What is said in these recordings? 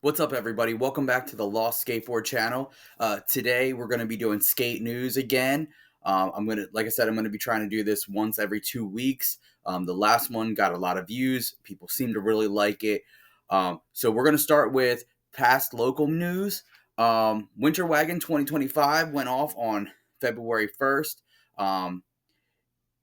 What's up, everybody? Welcome back to the Lost Skateboard channel. Today, we're going to be doing skate news again. Like I said, I'm gonna be trying to do this once every 2 weeks. The last one got a lot of views. People seem to really like it. So we're gonna start with past local news. Winter Wagon 2025 went off on February 1st. Um,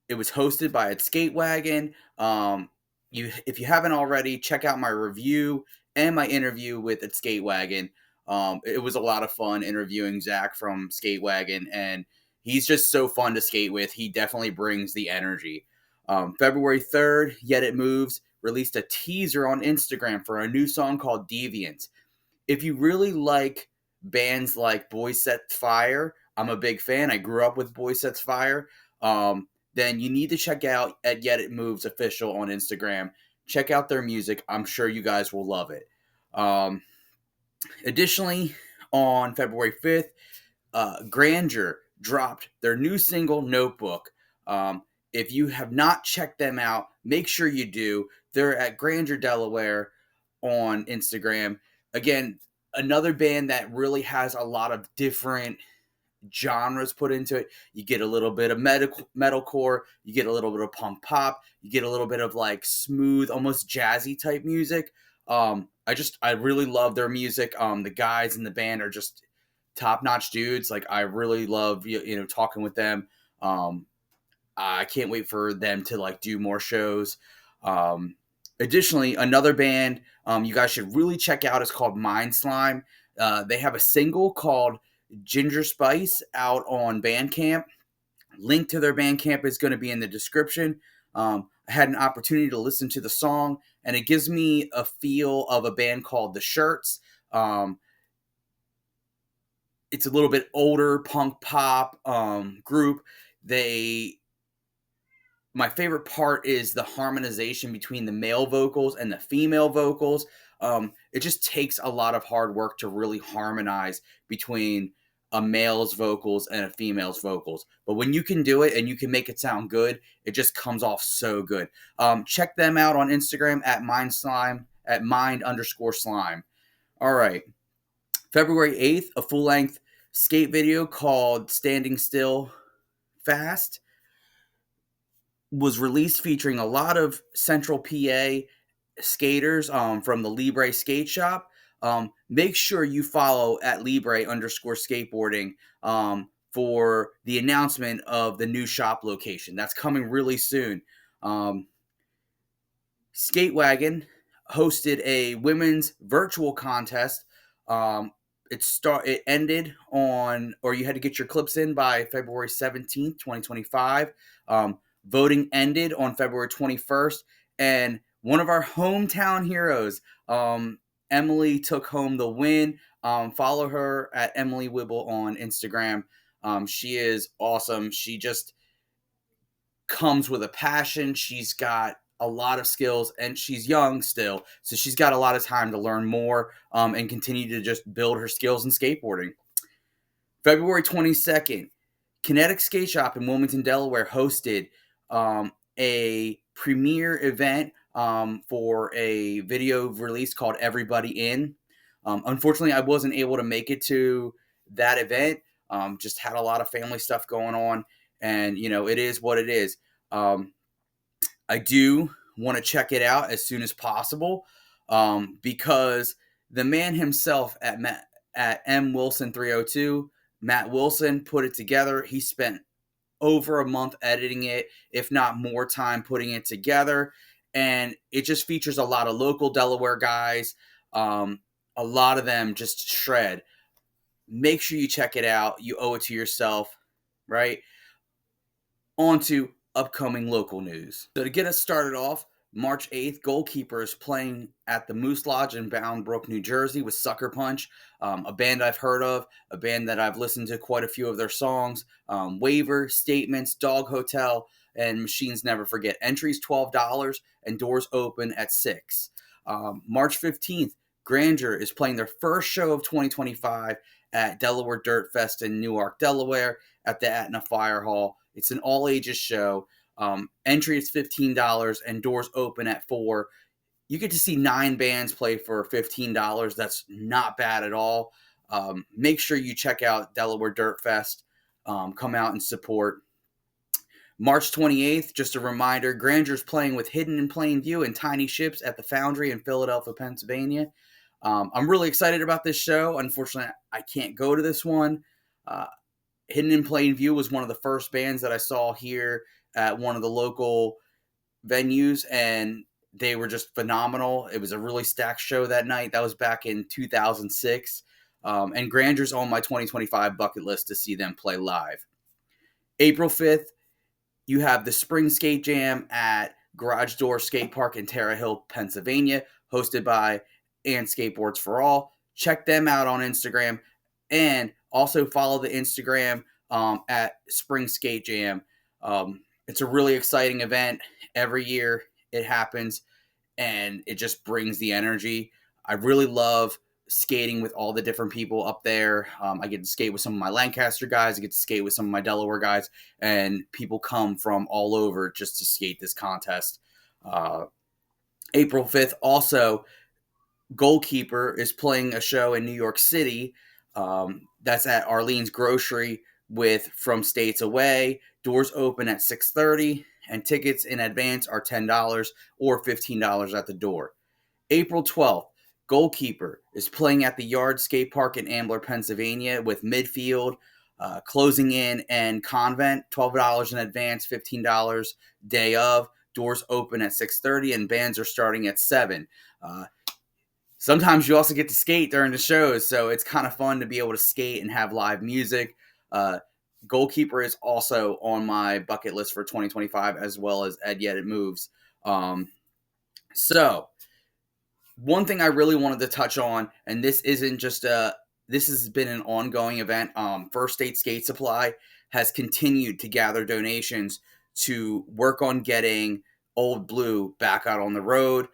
it was hosted by Ed Skate Wagon. If you haven't already, check out my review and my interview with Ed Skate Wagon. It was a lot of fun interviewing Zach from Skate Wagon, and he's just so fun to skate with. He definitely brings the energy. February 3rd, Yet It Moves released a teaser on Instagram for a new song called Deviant. If you really like bands like Boys Set Fire, I'm a big fan. I grew up with Boys Set Fire. Then you need to check out at Yet It Moves official on Instagram. Check out their music. I'm sure you guys will love it. Um, Additionally, on February 5th, Grandeur dropped their new single, Notebook. If you have not checked them out, make sure you do. They're at Grandeur, Delaware on Instagram. Again, another band that really has a lot of different genres put into it. You get a little bit of metalcore, you get a little bit of punk pop, you get a little bit of like smooth, almost jazzy type music. I really love their music. The guys in the band are just top notch dudes. Like I really love talking with them. I can't wait for them to like do more shows. Um, Additionally, another band you guys should really check out is called Mind Slime. They have a single called Ginger Spice out on Bandcamp. Link to their Bandcamp is going to be in the description. I had an opportunity to listen to the song, and it gives me a feel of a band called The Shirts. It's a little bit older punk pop group. My favorite part is the harmonization between the male vocals and the female vocals. It just takes a lot of hard work to really harmonize between a male's vocals and a female's vocals. But when you can do it and you can make it sound good, it just comes off so good. Check them out on Instagram at Mind Slime, at mind_slime. All right. February 8th, a full length skate video called Standing Still Fast was released, featuring a lot of Central PA skaters from the Libre Skate Shop. Make sure you follow at Libre_skateboarding for the announcement of the new shop location. That's coming really soon. Skate Wagon hosted a women's virtual contest. It ended on, or you had to get your clips in by February 17th, 2025. Voting ended on February 21st, and one of our hometown heroes, Emily, took home the win. Follow her at Emily Wibble on Instagram. She is awesome. She just comes with a passion. She's got a lot of skills, and she's young still, so she's got a lot of time to learn more and continue to just build her skills in skateboarding. February 22nd, Kinetic Skate Shop in Wilmington, Delaware hosted a premiere event for a video release called Everybody In. Unfortunately, I wasn't able to make it to that event. Just had a lot of family stuff going on, and it is what it is. I do want to check it out as soon as possible because the man himself at M Wilson 302, Matt Wilson, put it together. He spent over a month editing it, if not more time putting it together, and it just features a lot of local Delaware guys. A lot of them just shred. Make sure you check it out. You owe it to yourself, right? On to upcoming local news. So to get us started off, March 8th, Goalkeeper is playing at the Moose Lodge in Bound Brook, New Jersey with Sucker Punch, a band I've heard of, a band that I've listened to quite a few of their songs. Waiver, Statements, Dog Hotel, and Machines Never Forget. Entries $12 and doors open at 6. March 15th, Grandeur is playing their first show of 2025 at Delaware Dirt Fest in Newark, Delaware at the Atna Fire Hall. It's an all-ages show. Entry is $15 and doors open at 4. You get to see 9 bands play for $15. That's not bad at all. Make sure you check out Delaware Dirt Fest. Come out and support. March 28th, just a reminder, Granger's playing with Hidden in Plain View and Tiny Ships at the Foundry in Philadelphia, Pennsylvania. I'm really excited about this show. Unfortunately, I can't go to this one. Hidden in Plain View was one of the first bands that I saw here at one of the local venues, and they were just phenomenal. It was a really stacked show that night. That was back in 2006. And Granger's on my 2025 bucket list to see them play live. April 5th, you have the Spring Skate Jam at Garage Door Skate Park in Terre Hill, Pennsylvania, hosted by And Skateboards for All. Check them out on Instagram, and also follow the Instagram at Spring Skate Jam. It's a really exciting event. Every year it happens, and it just brings the energy. I really love skating with all the different people up there. I get to skate with some of my Lancaster guys. I get to skate with some of my Delaware guys, and people come from all over just to skate this contest. April 5th, also, Goalkeeper is playing a show in New York City. That's at Arlene's Grocery with From States Away. Doors open at 6:30, and tickets in advance are $10 or $15 at the door. April 12th, Goalkeeper is playing at the Yard Skate Park in Ambler, Pennsylvania with Midfield, Closing In, and Convent. $12 in advance, $15 day of. Doors open at 6:30, and bands are starting at 7. Sometimes you also get to skate during the shows, so it's kind of fun to be able to skate and have live music. Goalkeeper is also on my bucket list for 2025, as well as Ed Yet It Moves. So one thing I really wanted to touch on, and this isn't just this has been an ongoing event. First State Skate Supply has continued to gather donations to work on getting Old Blue back out on the road.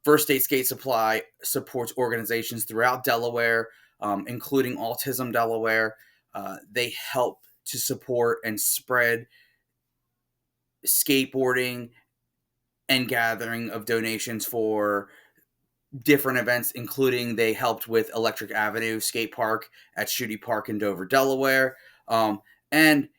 First State Skate Supply supports organizations throughout Delaware, including Autism Delaware. They help to support and spread skateboarding and gathering of donations for different events, including they helped with Electric Avenue Skate Park at Shooty Park in Dover, Delaware. And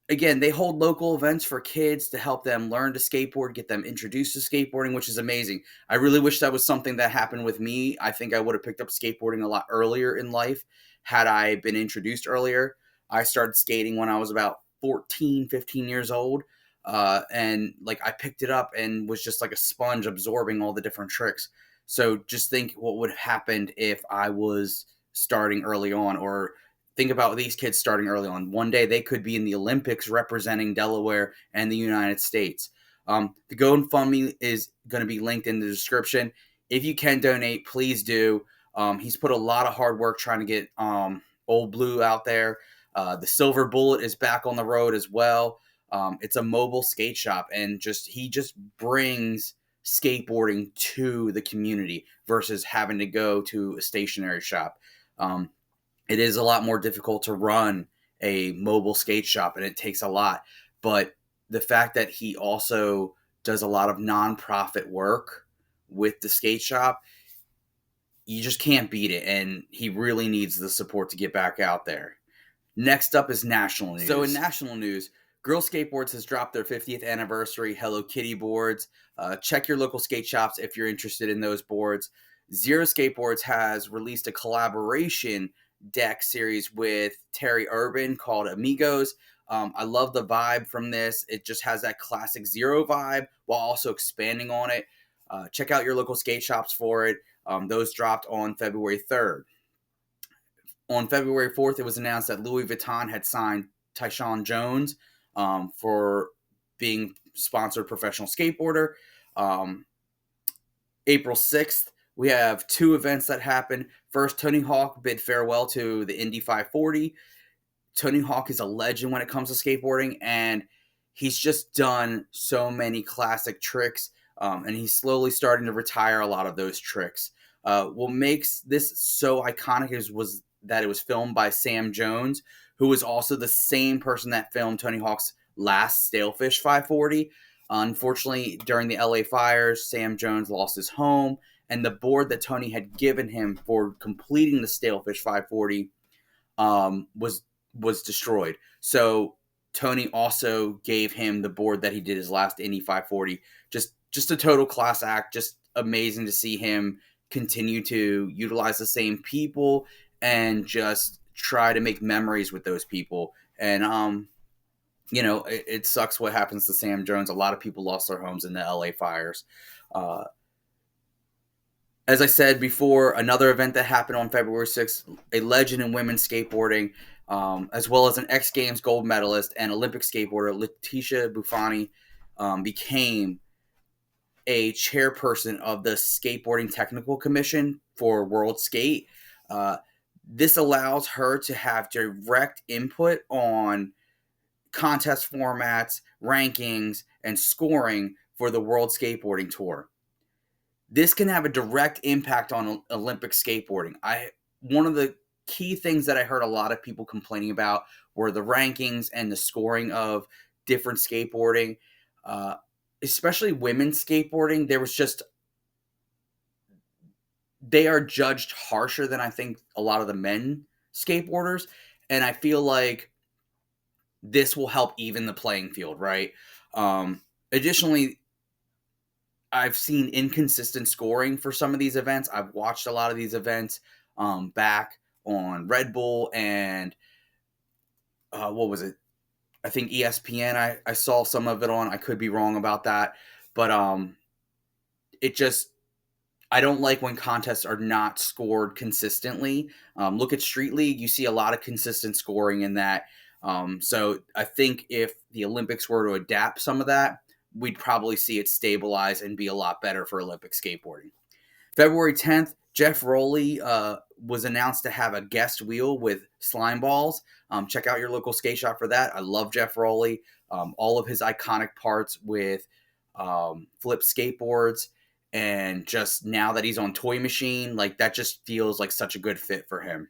again, they hold local events for kids to help them learn to skateboard, get them introduced to skateboarding, which is amazing. I really wish that was something that happened with me. I think I would have picked up skateboarding a lot earlier in life had I been introduced earlier. I started skating when I was about 14, 15 years old. And like I picked it up and was just like a sponge absorbing all the different tricks. So just think what would have happened if I was starting early on, or think about these kids starting early on. One day they could be in the Olympics representing Delaware and the United States. The GoFundMe is going to be linked in the description. If you can donate, please do. He's put a lot of hard work trying to get Old Blue out there. The Silver Bullet is back on the road as well. It's a mobile skate shop, and he just brings skateboarding to the community versus having to go to a stationary shop. It is a lot more difficult to run a mobile skate shop, and it takes a lot. But the fact that he also does a lot of nonprofit work with the skate shop, you just can't beat it. And he really needs the support to get back out there. Next up is national news. So in national news, Girl Skateboards has dropped their 50th anniversary Hello Kitty boards. Check your local skate shops if you're interested in those boards. Zero Skateboards has released a collaboration deck series with Terry Urban called Amigos. I love the vibe from this. It just has that classic Zero vibe while also expanding on it. Check out your local skate shops for it. Those dropped on February 3rd. On February 4th, it was announced that Louis Vuitton had signed Tyshawn Jones for being sponsored professional skateboarder. April 6th, we have 2 events that happened. First, Tony Hawk bid farewell to the Indy 540. Tony Hawk is a legend when it comes to skateboarding, and he's just done so many classic tricks, and he's slowly starting to retire a lot of those tricks. What makes this so iconic was that it was filmed by Sam Jones, who was also the same person that filmed Tony Hawk's last Stalefish 540. Unfortunately, during the LA fires, Sam Jones lost his home, and the board that Tony had given him for completing the Stalefish 540 was destroyed. So Tony also gave him the board that he did his last Indy 540. Just a total class act. Just amazing to see him continue to utilize the same people and just try to make memories with those people. And it sucks what happens to Sam Jones. A lot of people lost their homes in the LA fires. Uh, as I said before, another event that happened on February 6th, a legend in women's skateboarding, as well as an X Games gold medalist and Olympic skateboarder, Letitia Bufani, became a chairperson of the Skateboarding Technical Commission for World Skate. This allows her to have direct input on contest formats, rankings, and scoring for the World Skateboarding Tour. This can have a direct impact on Olympic skateboarding. One of the key things that I heard a lot of people complaining about were the rankings and the scoring of different skateboarding, especially women's skateboarding. They are judged harsher than I think a lot of the men skateboarders, and I feel like this will help even the playing field, right? Additionally, I've seen inconsistent scoring for some of these events. I've watched a lot of these events back on Red Bull and what was it? I think ESPN. I saw some of it on. I could be wrong about that, but I don't like when contests are not scored consistently. Look at Street League. You see a lot of consistent scoring in that. So I think if the Olympics were to adapt some of that, we'd probably see it stabilize and be a lot better for Olympic skateboarding. February 10th, Jeff Rowley was announced to have a guest wheel with slime balls. Check out your local skate shop for that. I love Jeff Rowley. All of his iconic parts with flip skateboards, and just now that he's on Toy Machine, like that just feels like such a good fit for him.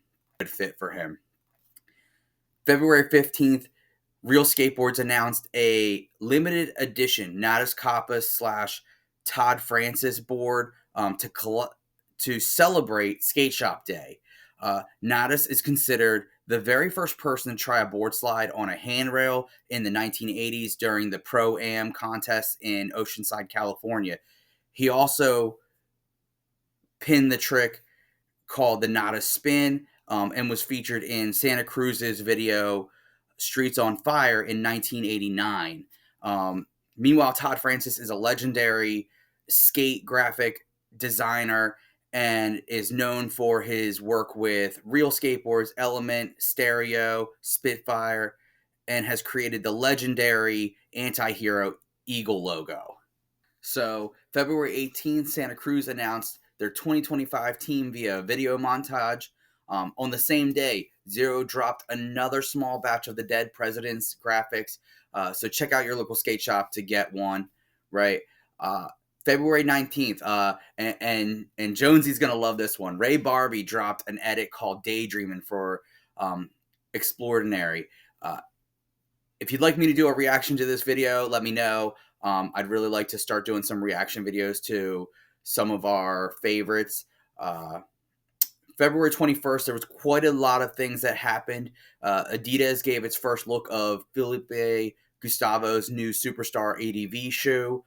February 15th, Real Skateboards announced a limited edition Natas Kappa / Todd Francis board to celebrate Skate Shop Day. Natas is considered the very first person to try a board slide on a handrail in the 1980s during the Pro-Am contest in Oceanside, California. He also pinned the trick called the Natas Spin, and was featured in Santa Cruz's video Streets on Fire in 1989. Meanwhile, Todd Francis is a legendary skate graphic designer and is known for his work with Real Skateboards, Element, Stereo, Spitfire, and has created the legendary anti-hero Eagle logo. So February 18th, Santa Cruz announced their 2025 team via video montage. On the same day, Zero dropped another small batch of the Dead Presidents graphics. So check out your local skate shop to get one, right? February 19th, and Jonesy's going to love this one. Ray Barbie dropped an edit called Daydreaming for Explordinary. If you'd like me to do a reaction to this video, let me know. I'd really like to start doing some reaction videos to some of our favorites. February 21st, there was quite a lot of things that happened. Adidas gave its first look of Felipe Gustavo's new Superstar ADV shoe.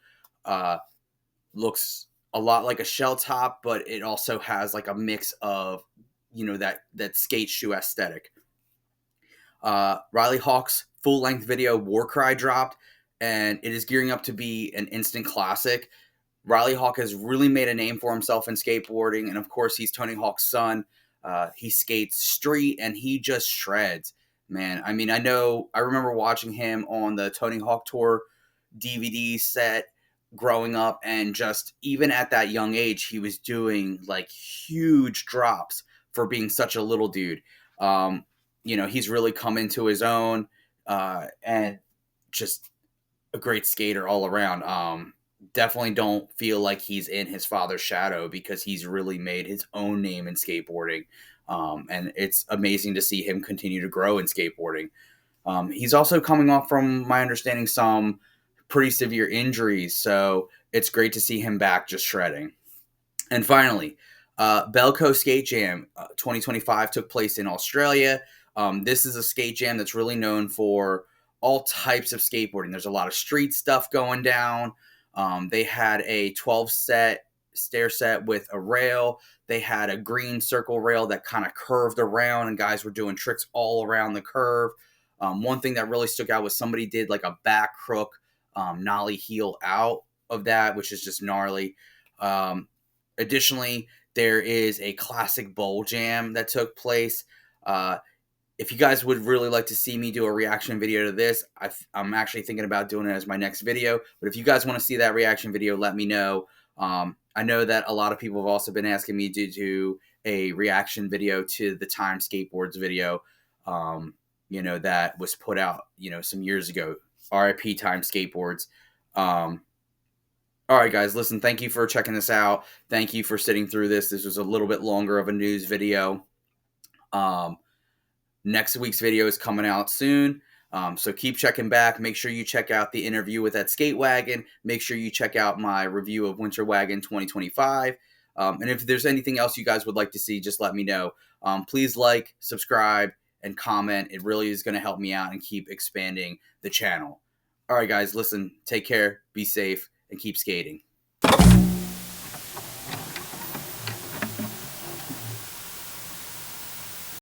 Looks a lot like a shell top, but it also has like a mix of, that skate shoe aesthetic. Riley Hawk's full-length video Warcry dropped, and it is gearing up to be an instant classic. Riley Hawk has really made a name for himself in skateboarding, and of course, he's Tony Hawk's son. He skates street, and he just shreds, man. I mean, I remember watching him on the Tony Hawk Tour DVD set growing up, and just even at that young age, he was doing like huge drops for being such a little dude. He's really come into his own, and just a great skater all around. Definitely don't feel like he's in his father's shadow, because he's really made his own name in skateboarding. And it's amazing to see him continue to grow in skateboarding. He's also coming off, from my understanding, some pretty severe injuries. So it's great to see him back just shredding. And finally, Belco Skate Jam 2025 took place in Australia. This is a skate jam that's really known for all types of skateboarding. There's a lot of street stuff going down. They had a 12 set stair set with a rail. They had a green circle rail that kind of curved around, and guys were doing tricks all around the curve. One thing that really stuck out was somebody did like a back crook nollie heel out of that, which is just gnarly. Additionally, there is a classic bowl jam that took place. If you guys would really like to see me do a reaction video to this, I'm actually thinking about doing it as my next video. But if you guys want to see that reaction video, let me know. I know that a lot of people have also been asking me to do a reaction video to the Time Skateboards video, that was put out, some years ago. RIP Time Skateboards. All right, guys, listen, thank you for checking this out. Thank you for sitting through this. This was a little bit longer of a news video. Next week's video is coming out soon. So keep checking back. Make sure you check out the interview with that skate wagon. Make sure you check out my review of Winter Wagon 2025. And if there's anything else you guys would like to see, just let me know. Please like, subscribe, and comment. It really is going to help me out and keep expanding the channel. All right, guys, listen, take care, be safe, and keep skating.